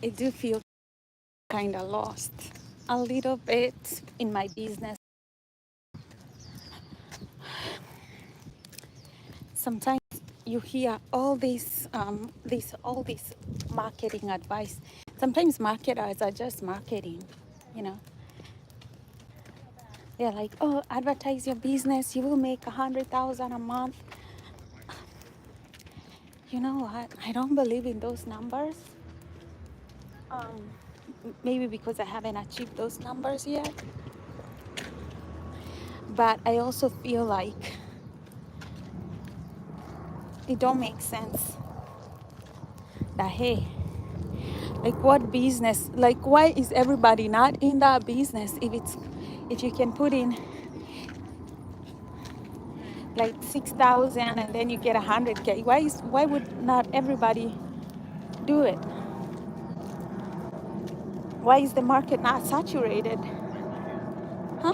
I do feel kind of lost a little bit in my business. Sometimes you hear all this marketing advice. Sometimes marketers are just marketing, you know. They're like, oh, advertise your business, you will make 100,000 a month. You know what? I don't believe in those numbers. Um, Maybe because I haven't achieved those numbers yet. But I also feel like it don't make sense that, hey, like what business, like why is everybody not in that business if you can put in like 6,000 and then you get 100K? Why would not everybody do it? Why is the market not saturated? Huh?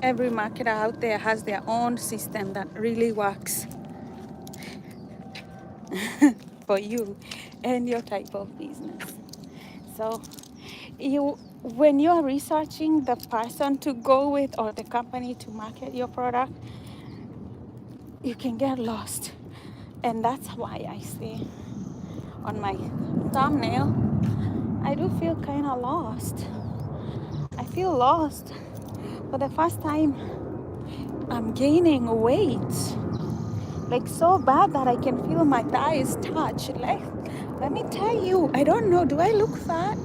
Every marketer out there has their own system that really works for you and your type of business. So when you are researching the person to go with or the company to market your product, you can get lost. And that's why I say on my thumbnail, I do feel kind of lost. I feel lost. For the first time, I'm gaining weight. Like so bad that I can feel my thighs touch. Like, let me tell you, I don't know, do I look fat?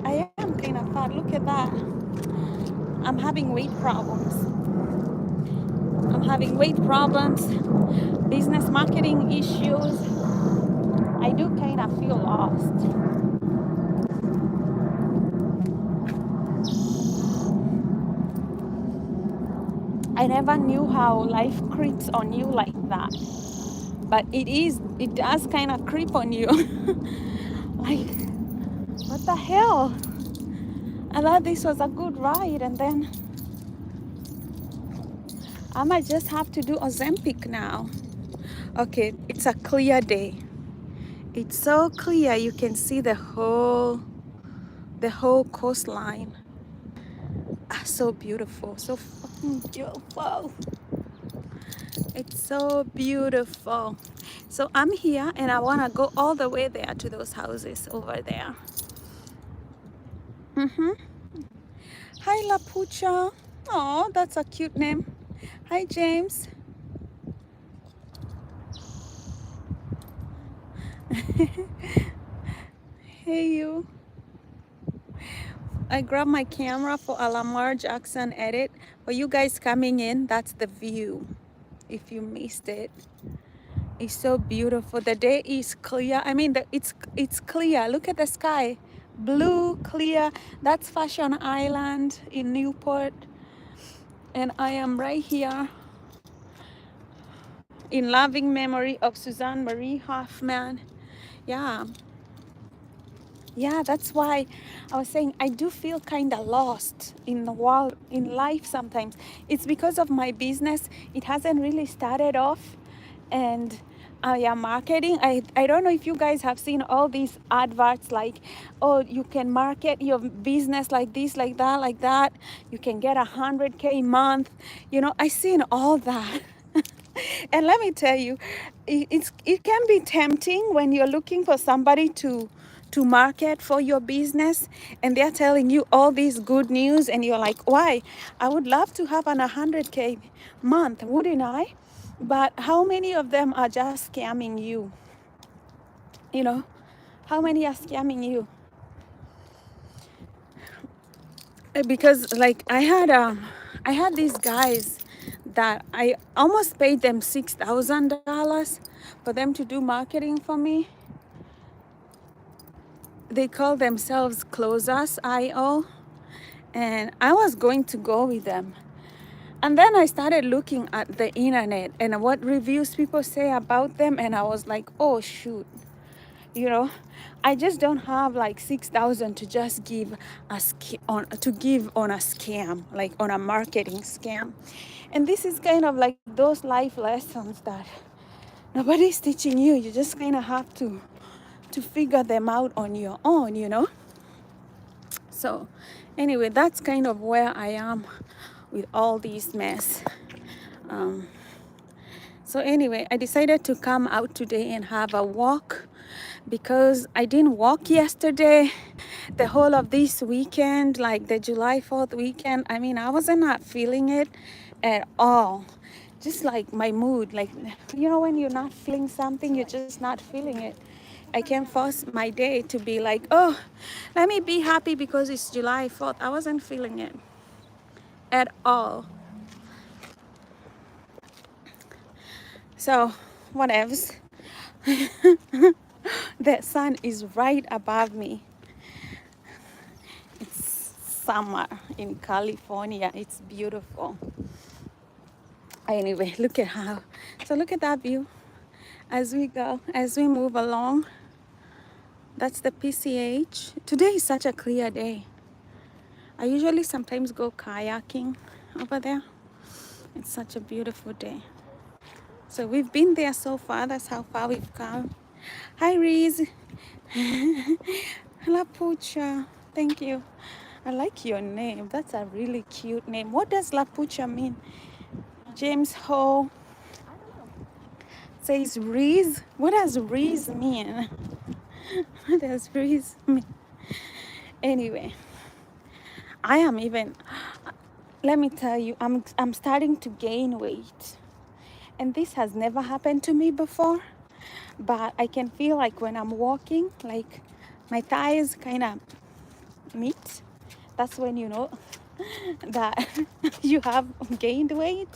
I am kind of fat. Look at that. I'm having weight problems. I'm having weight problems, business marketing issues. I do kind of feel lost. I never knew how life creeps on you like that. But it does kind of creep on you. Like, what the hell? I thought this was a good ride, and then I might just have to do Ozempic now. Okay, it's a clear day. It's so clear you can see the whole coastline. Ah, so beautiful, so fucking beautiful. It's so beautiful. So I'm here and I want to go all the way there to those houses over there. Hi, Lapucha. Oh, that's a cute name. Hi, James. Hey, you. I grabbed my camera for a Lamar Jackson edit. For you guys coming in, that's the view. If you missed it, it's so beautiful. The day is clear. I mean, it's clear. Look at the sky, blue, clear. That's Fashion Island in Newport, and I am right here in loving memory of Suzanne Marie Hoffman. Yeah. Yeah, that's why I was saying I do feel kind of lost in the world, in life sometimes. It's because of my business. It hasn't really started off, and I am marketing. I don't know if you guys have seen all these adverts like, oh, you can market your business like this, like that, like that. You can get 100K a month. You know, I've seen all that. And let me tell you, it can be tempting when you're looking for somebody to market for your business and they're telling you all these good news and you're like, why? I would love to have an 100K month, wouldn't I? But how many of them are just scamming you? You know, how many are scamming you? Because like I had these guys that I almost paid them $6,000 for them to do marketing for me. They call themselves Closers IO, and I was going to go with them. And then I started looking at the internet and what reviews people say about them, and I was like, oh shoot, you know. I just don't have like 6,000 to just give on a scam, like on a marketing scam. And this is kind of like those life lessons that nobody's teaching you. You just kind of have to figure them out on your own, you know. So anyway, that's kind of where I am with all these mess. um, So anyway, I decided to come out today and have a walk because I didn't walk yesterday. The whole of this weekend, like the July 4th weekend, I mean, I wasn't not feeling it at all. Just like my mood, like, you know, when you're not feeling something, you're just not feeling it. I can't force my day to be like, oh, let me be happy because it's July 4th. I wasn't feeling it at all. So, whatevs. The sun is right above me. It's summer in California. It's beautiful. Anyway, look at how. So look at that view as we go, as we move along. That's the PCH. Today is such a clear day. I usually sometimes go kayaking over there. It's such a beautiful day. So we've been there so far. That's how far we've come. Hi, Reese. Lapucha. Thank you. I like your name. That's a really cute name. What does Lapucha mean? James Ho says Reese. What does Reese mean? What does Reese mean? Anyway, I am even, let me tell you, I'm starting to gain weight. And this has never happened to me before. But I can feel like when I'm walking, like my thighs kind of meet. That's when you know that you have gained weight.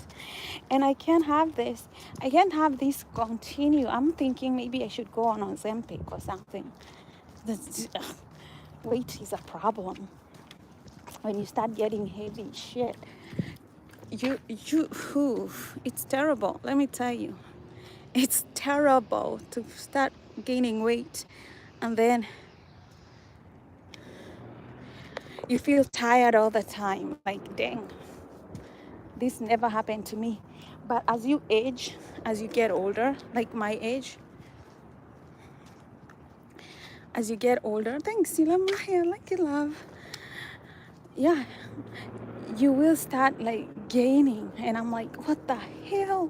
And I can't have this. I can't have this continue. I'm thinking maybe I should go on Ozempic or something. Weight is a problem. When you start getting heavy, shit. It's terrible. Let me tell you. It's terrible to start gaining weight and then you feel tired all the time. Like, dang, this never happened to me. But as you age, as you get older, like my age, as you get older, thanks, Sila Mahi, I like it, love. Yeah, you will start like gaining. And I'm like, what the hell?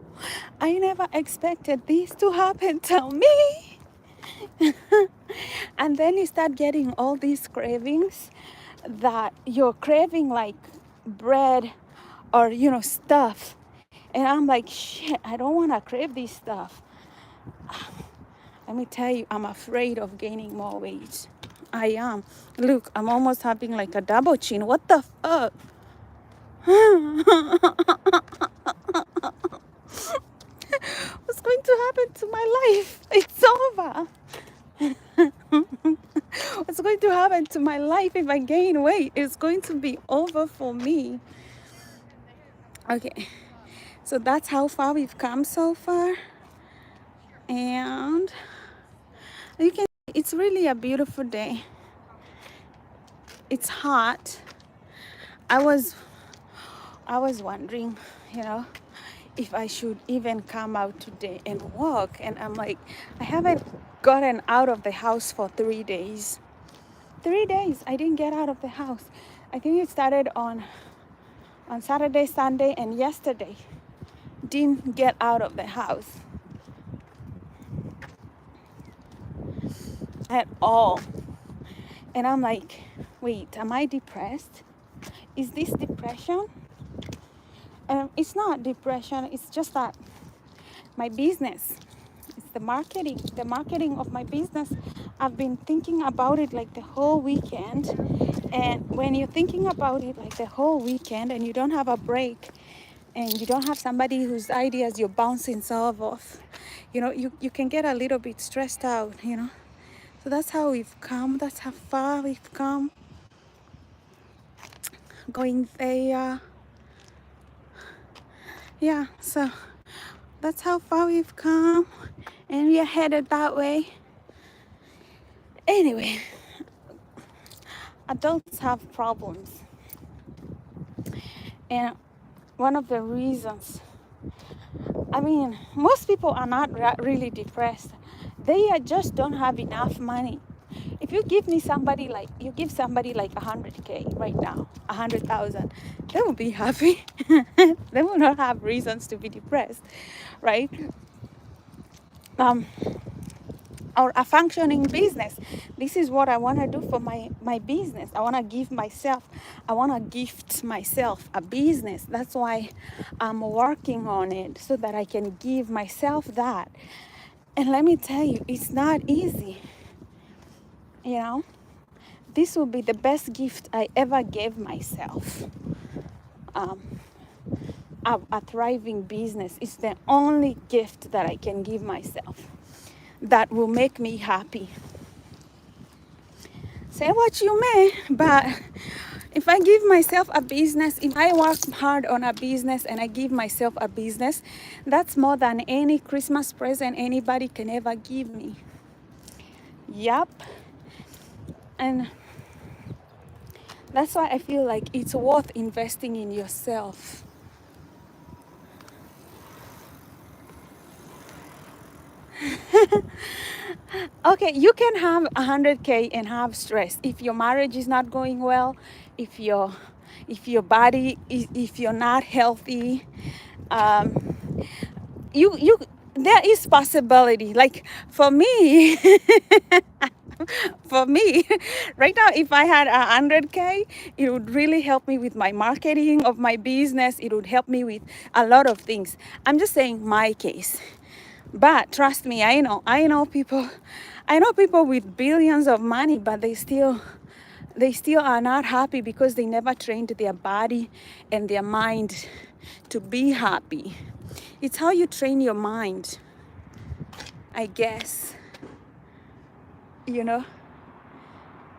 I never expected this to happen to me. And then you start getting all these cravings that you're craving, like bread or, you know, stuff. And I'm like, shit, I don't want to crave this stuff. Let me tell you, I'm afraid of gaining more weight. I am. Look, I'm almost having like a double chin. What the fuck? What's going to happen to my life? It's over. What's going to happen to my life if I gain weight? It's going to be over for me. Okay, so that's how far we've come so far. And you can, it's really a beautiful day. It's hot. I was wondering, you know, if I should even come out today and walk. And I'm like, I haven't gotten out of the house for 3 days. 3 days I didn't get out of the house. I think it started on Saturday, Sunday, and yesterday. Didn't get out of the house at all. And I'm like, wait, am I depressed? Is this depression? It's not depression. It's just that my business, it's the marketing of my business. I've been thinking about it like the whole weekend. And when you're thinking about it like the whole weekend and you don't have a break and you don't have somebody whose ideas you're bouncing off, you know, you can get a little bit stressed out, you know. So that's how we've come. That's how far we've come. Going there. Yeah, so that's how far we've come. And we are headed that way. Anyway, adults have problems. And one of the reasons, I mean, most people are not really depressed. They just don't have enough money. If you give me somebody like, you give somebody like 100K right now, 100,000, they will be happy. They will not have reasons to be depressed, right? Um, or a functioning business. This is what I want to do for my business. I want to give myself, I want to gift myself a business. That's why I'm working on it, so that I can give myself that. And let me tell you, it's not easy. You know, this will be the best gift I ever gave myself. Um, a thriving business is the only gift that I can give myself that will make me happy. Say what you may, but if I give myself a business, if I work hard on a business and I give myself a business, that's more than any Christmas present anybody can ever give me. Yup. And that's why I feel like it's worth investing in yourself. Okay, you can have 100K and have stress if your marriage is not going well, if your body is, if you're not healthy. Um, you there is possibility. Like for me, for me, right now, if I had 100K, it would really help me with my marketing of my business. It would help me with a lot of things. I'm just saying my case. But trust me, I know people with billions of money, but they still are not happy because they never trained their body and their mind to be happy. It's how you train your mind, I guess. You know,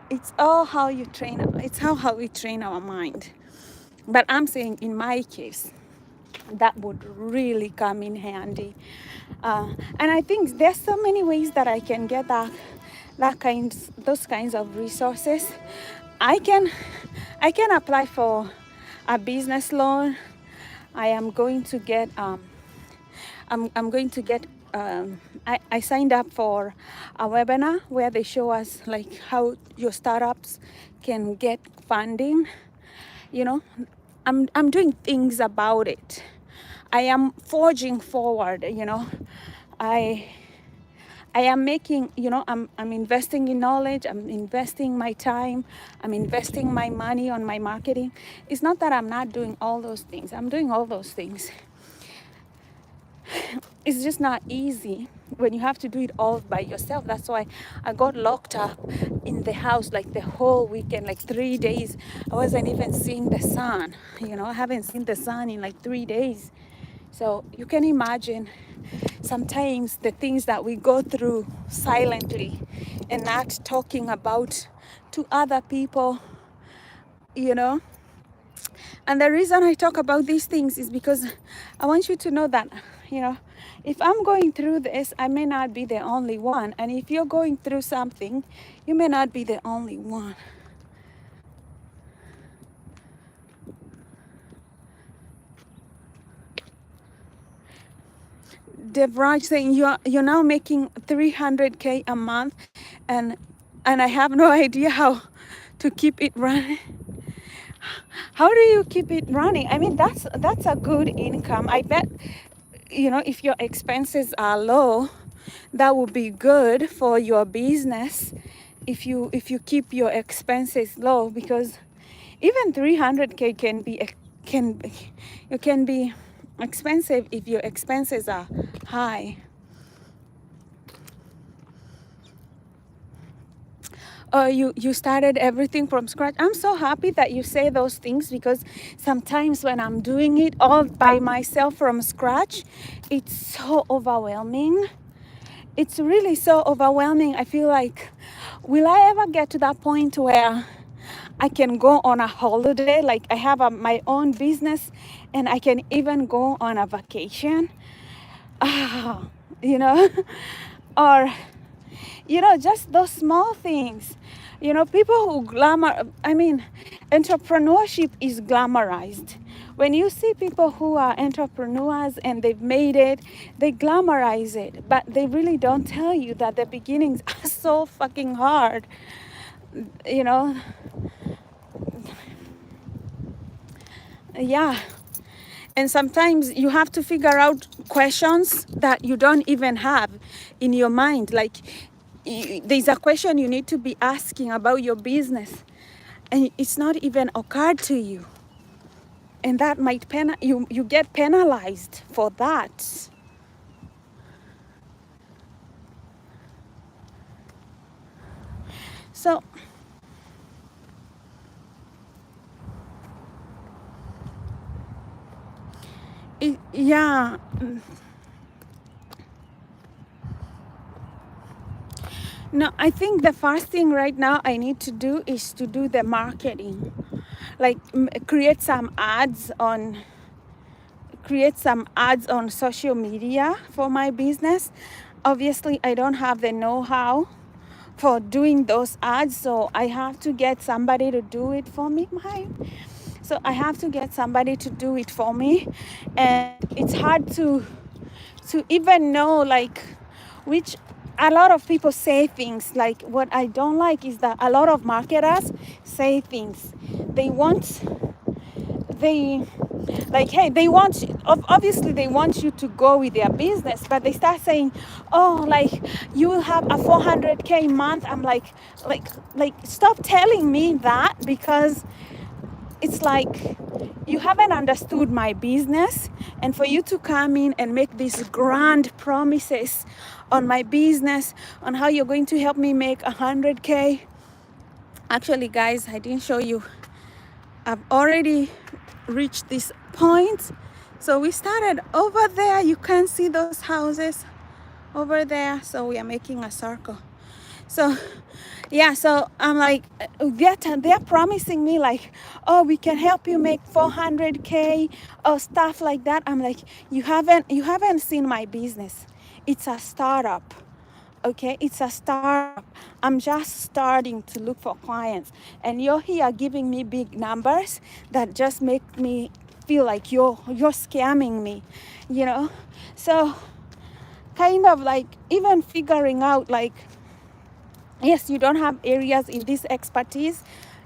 it's all how you train. It's how we train our mind. But I'm saying in my case, that would really come in handy. And I think there's so many ways that I can get those kinds of resources. I can apply for a business loan. I am going to get I'm going to get I signed up for a webinar where they show us like how your startups can get funding. You know, I'm doing things about it. I am forging forward, you know. I am making, you know, I'm investing in knowledge, I'm investing my time, I'm investing my money on my marketing. It's not that I'm not doing all those things. I'm doing all those things. It's just not easy when you have to do it all by yourself. That's why I got locked up in the house like the whole weekend, like 3 days. I wasn't even seeing the sun. You know, I haven't seen the sun in like 3 days. So you can imagine sometimes the things that we go through silently and not talking about to other people, you know. And the reason I talk about these things is because I want you to know that, you know, if I'm going through this, I may not be the only one. And if you're going through something, you may not be the only one. Devraj saying you're now making 300K a month, and I have no idea how to keep it running. How do you keep it running? I mean, that's a good income. I bet, you know, if your expenses are low, that would be good for your business if you keep your expenses low, because even 300K can be expensive if your expenses are high. You started everything from scratch. I'm so happy that you say those things, because sometimes when I'm doing it all by myself from scratch, it's so overwhelming. It's really so overwhelming. I feel like, will I ever get to that point where I can go on a holiday, like I have my own business and I can even go on a vacation? You know, or You know, just those small things. You know, people who entrepreneurship is glamorized. When you see people who are entrepreneurs and they've made it, they glamorize it, but they really don't tell you that the beginnings are so fucking hard. You know, yeah. And sometimes you have to figure out questions that you don't even have in your mind. Like, there's a question you need to be asking about your business, and it's not even occurred to you. And that might you get penalized for that. So yeah. No, I think the first thing right now I need to do is to do the marketing. Like, create some ads on social media for my business. Obviously, I don't have the know-how for doing those ads, so I have to get somebody to do it for me. So I have to get somebody to do it for me, and it's hard to even know, like, which a lot of people say things. Like, what I don't like is that a lot of marketers say things. They like, hey, they want, obviously they want you to go with their business, but they start saying, oh, like, you will have a 400K month. I'm like stop telling me that, because it's like you haven't understood my business, and for you to come in and make these grand promises on my business, on how you're going to help me make 100K. Actually, guys, I didn't show you. I've already reached this point. So we started over there. You can see those houses over there. So we are making a circle. So yeah, so I'm like, they're promising me, like, oh, we can help you make 400K or stuff like that. I'm like, you haven't seen my business. It's a startup. Okay, it's a startup. I'm just starting to look for clients, and you're here giving me big numbers that just make me feel like you're scamming me, you know. So kind of like even figuring out, like, yes, you don't have areas in this expertise,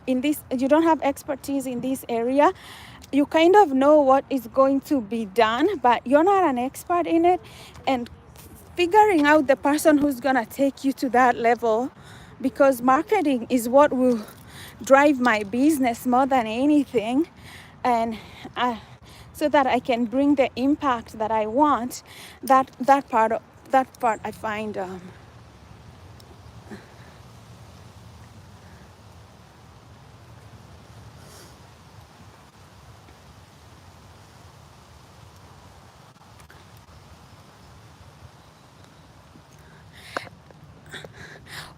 you don't have expertise in this area. You kind of know what is going to be done, but you're not an expert in it. And figuring out the person who's gonna take you to that level, because marketing is what will drive my business more than anything, and so that I can bring the impact that I want. That part I find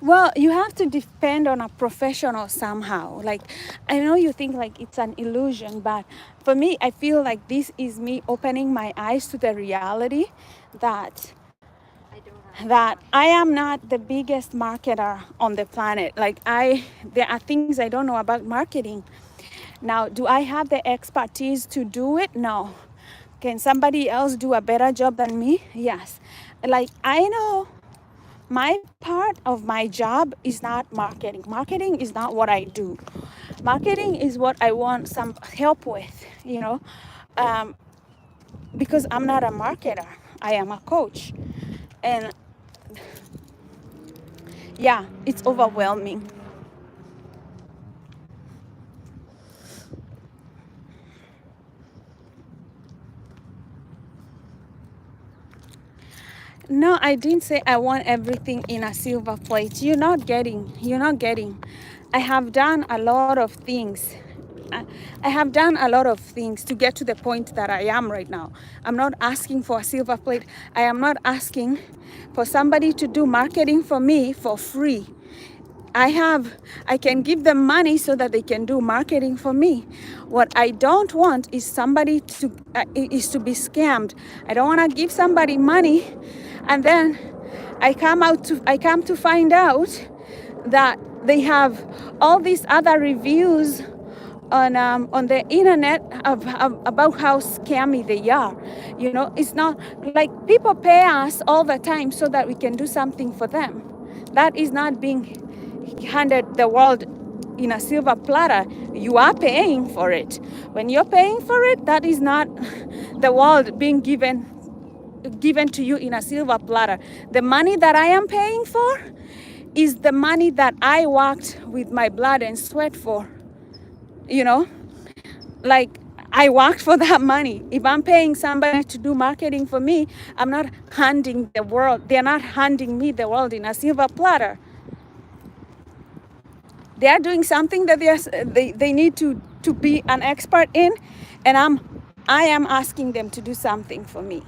well, you have to depend on a professional somehow. Like, I know you think like it's an illusion, but for me, I feel like this is me opening my eyes to the reality that I am not the biggest marketer on the planet. Like, there are things I don't know about marketing. Now, do I have the expertise to do it? No. Can somebody else do a better job than me? Yes. Like, I know my part of my job is not marketing. Marketing is not what I do. Marketing is what I want some help with, you know, because I'm not a marketer. I am a coach. And yeah, it's overwhelming. No, I didn't say I want everything in a silver plate. You're not getting. I have done a lot of things. I have done a lot of things to get to the point that I am right now. I'm not asking for a silver plate. I am not asking for somebody to do marketing for me for free. I can give them money so that they can do marketing for me. What I don't want is somebody to be scammed. I don't want to give somebody money and then I come to find out that they have all these other reviews on the internet about how scammy they are. You know, it's not like people pay us all the time so that we can do something for them. That is not being handed the world in a silver platter. You are paying for it. When you're paying for it, that is not the world being given to you in a silver platter. The money that I am paying for is the money that I worked with my blood and sweat for. You know, like I worked for that money. If I'm paying somebody to do marketing for me, I'm not handing the world, they're not handing me the world in a silver platter. They are doing something that they need to be an expert in, and I am asking them to do something for me.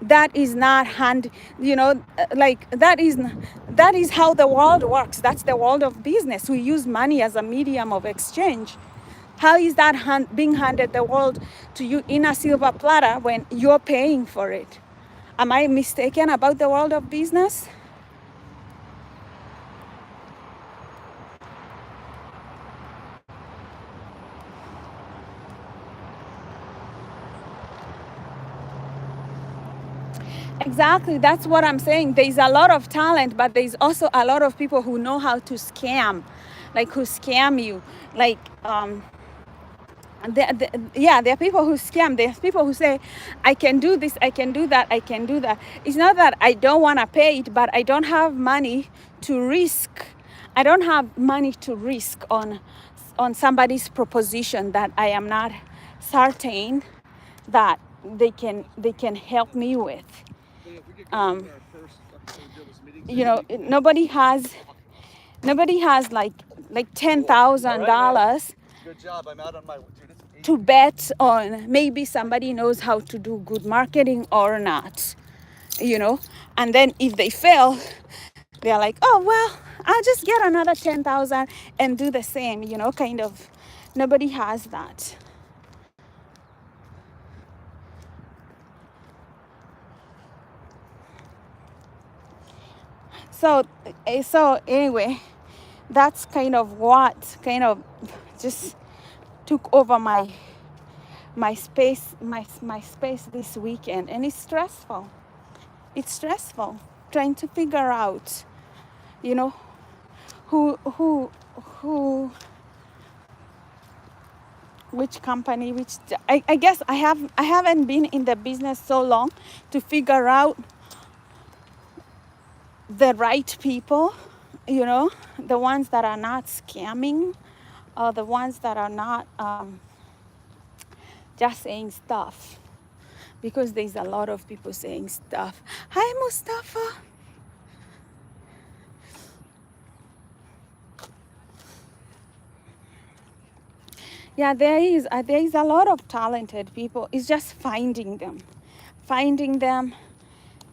That is not like that is how the world works. That's the world of business. We use money as a medium of exchange. How is that being handed the world to you in a silver platter when you're paying for it? Am I mistaken about the world of business? Exactly, that's what I'm saying. There's a lot of talent, but there's also a lot of people who know how to scam, like who scam you. Like, there are people who scam. There's people who say, I can do this, I can do that, I can do that. It's not that I don't want to pay it, but I don't have money to risk. I don't have money to risk on somebody's proposition that I am not certain that they can help me with. Um, nobody has like $10,000 to bet on maybe somebody knows how to do good marketing or not, and then if they fail, they're like, oh well, I'll just get another 10,000 and do the same, kind of. Nobody has that. So anyway, that's kind of what kind of just took over my space this weekend, and it's stressful. It's stressful trying to figure out, who which company, I guess I haven't been in the business so long to figure out the right people, the ones that are not scamming, or the ones that are not just saying stuff, because there's a lot of people saying stuff. Hi, Mustafa. Yeah, there is a lot of talented people. It's just finding them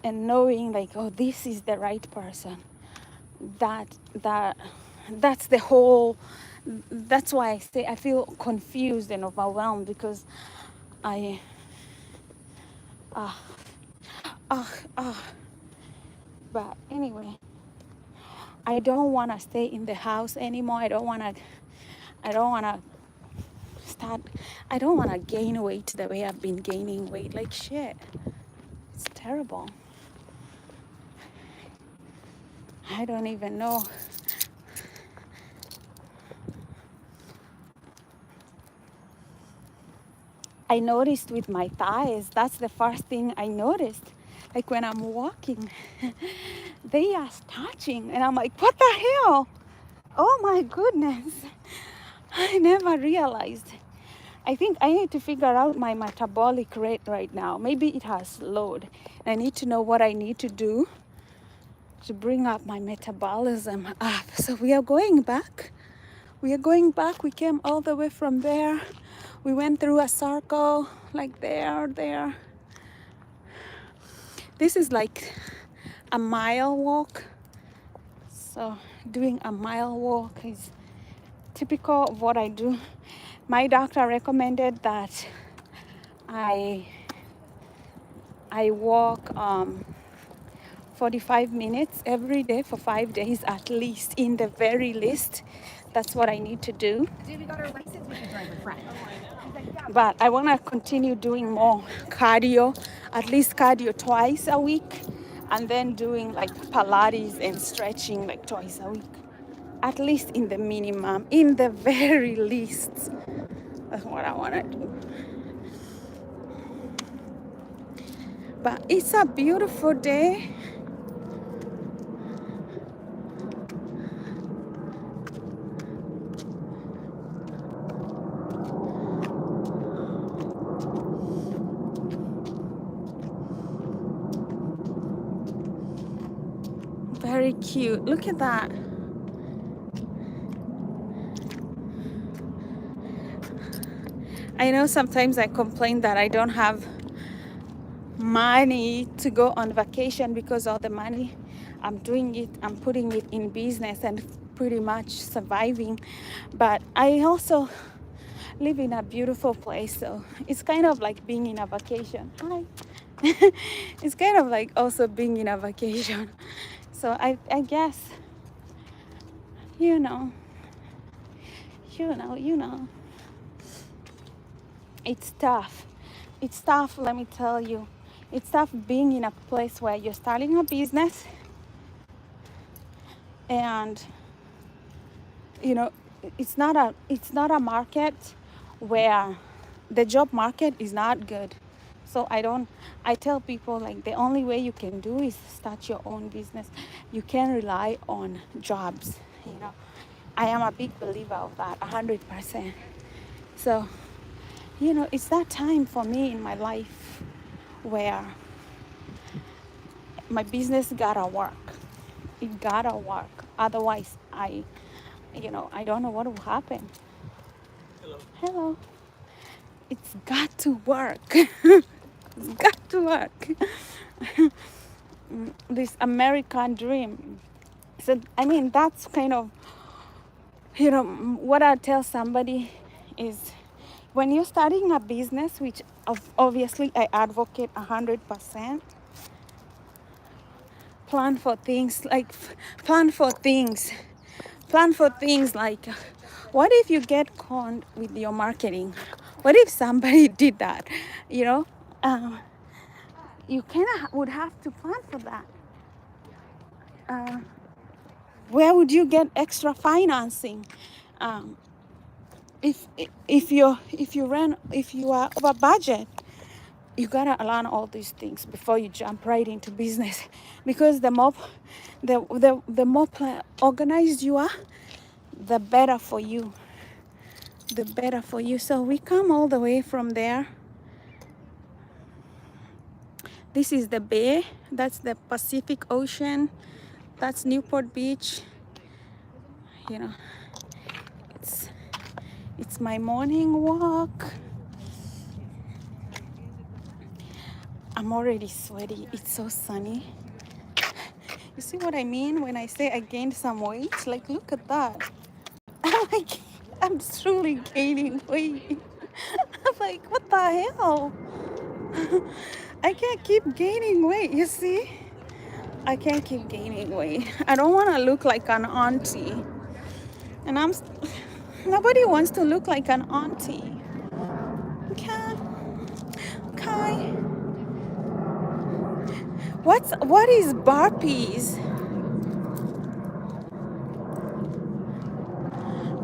and knowing, like, oh, this is the right person. That's the whole. That's why I say I feel confused and overwhelmed, because I but anyway, I don't want to stay in the house anymore. I don't want to start. I don't want to gain weight the way I've been gaining weight. Like shit, it's terrible. I don't even know. I noticed with my thighs, that's the first thing I noticed. Like when I'm walking, they are touching, and I'm like, what the hell? Oh my goodness. I never realized. I think I need to figure out my metabolic rate right now. Maybe it has slowed. I need to know what I need to do to bring up my metabolism up. So we are going back. We came all the way from there. We went through a circle, like there. This is like a mile walk. So doing a mile walk is typical of what I do. My doctor recommended that I walk 45 minutes every day for 5 days at least, in the very least. That's what I need to do. Dude, we got our license with your driver friend. But I want to continue doing more cardio, at least cardio twice a week, and then doing like Pilates and stretching like twice a week. At least in the minimum, in the very least. That's what I want to do. But it's a beautiful day. Very cute. Look at that. I know sometimes I complain that I don't have money to go on vacation because all the money I'm putting it in business and pretty much surviving. But I also live in a beautiful place, so it's kind of like being in a vacation. Hi. It's kind of like also being in a vacation. So I guess, you know, it's tough. It's tough, let me tell you. It's tough being in a place where you're starting a business and it's not a market where the job market is not good. So I tell people, like, the only way you can do is start your own business. You can't rely on jobs. I am a big believer of that, 100%. So it's that time for me in my life where my business gotta work. It gotta work. Otherwise, I don't know what will happen. Hello. It's got to work. It's got to work. This American dream. So, I mean, that's kind of, what I tell somebody is, when you're starting a business, which obviously I advocate 100%, plan for things like, what if you get conned with your marketing? What if somebody did that? You kind of would have to plan for that. Where would you get extra financing? If you are over budget, you gotta learn all these things before you jump right into business, because the more organized you are, the better for you. So we come all the way from there. This is the bay. That's the Pacific Ocean. That's Newport Beach. It's my morning walk. I'm already sweaty. It's so sunny. You see what I mean when I say I gained some weight? Like, look at that. I'm truly gaining weight. I'm like, what the hell? I can't keep gaining weight, you see? I can't keep gaining weight. I don't want to look like an auntie. And nobody wants to look like an auntie. Okay. What is burpees?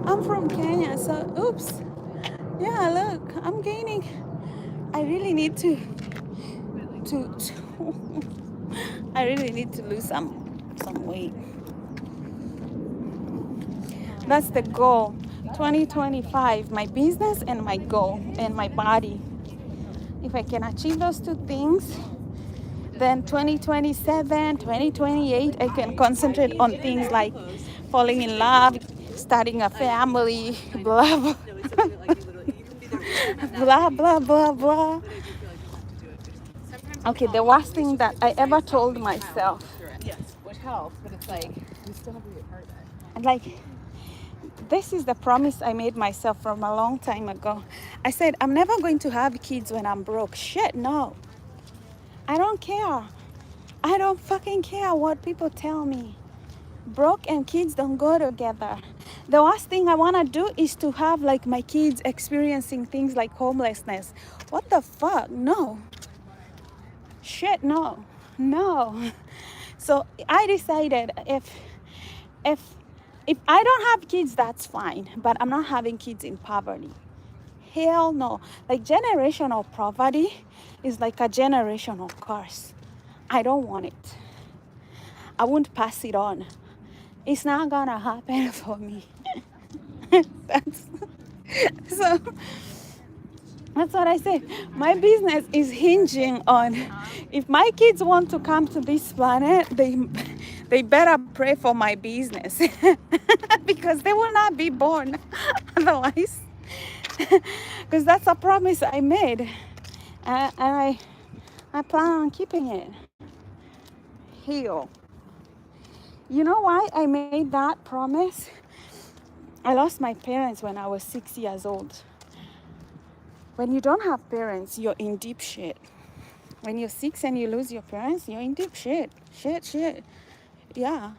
I'm from Kenya, so oops. Yeah, look, I'm gaining. I really need to I really need to lose some weight. That's the goal. 2025, my business and my goal and my body. If I can achieve those two things, then 2027, 2028, I can concentrate on things like falling in love, starting a family, blah, blah, blah, blah, blah, blah. Okay, the worst thing that I ever told myself. Yes, which helps, but it's like, we still have to be a part of it. And like, this is the promise I made myself from a long time ago. I said, I'm never going to have kids when I'm broke. Shit, no. I don't care. I don't fucking care what people tell me. Broke and kids don't go together. The last thing I want to do is to have like my kids experiencing things like homelessness. What the fuck? No. Shit, no. No. So I decided if if I don't have kids, that's fine, but I'm not having kids in poverty. Hell no. Like generational poverty is like a generational curse. I don't want it. I won't pass it on. It's not gonna happen for me. that's so that's what I said. My business is hinging on if my kids want to come to this planet, they better pray for my business because they will not be born otherwise. Because that's a promise I made, and I plan on keeping it. Heal. You know why I made that promise? I lost my parents when I was 6 years old. When you don't have parents, you're in deep shit. When you're 6 and you lose your parents, you're in deep shit. Shit. Yeah.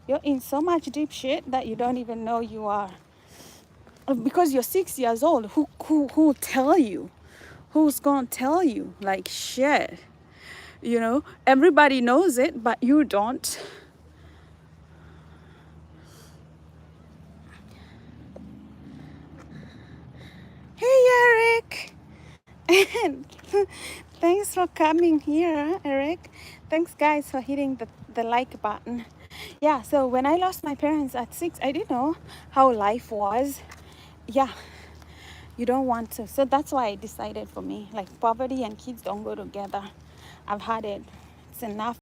You're in so much deep shit that you don't even know you are. Because you're 6 years old, who tell you? Who's gonna tell you? Like shit. You know, everybody knows it, but you don't. Hey, Eric. Thanks for coming here, Eric. Thanks, guys, for hitting the like button. Yeah, so when I lost my parents at 6, I didn't know how life was. Yeah, you don't want to. So that's why I decided for me, like poverty and kids don't go together. I've had it. It's enough.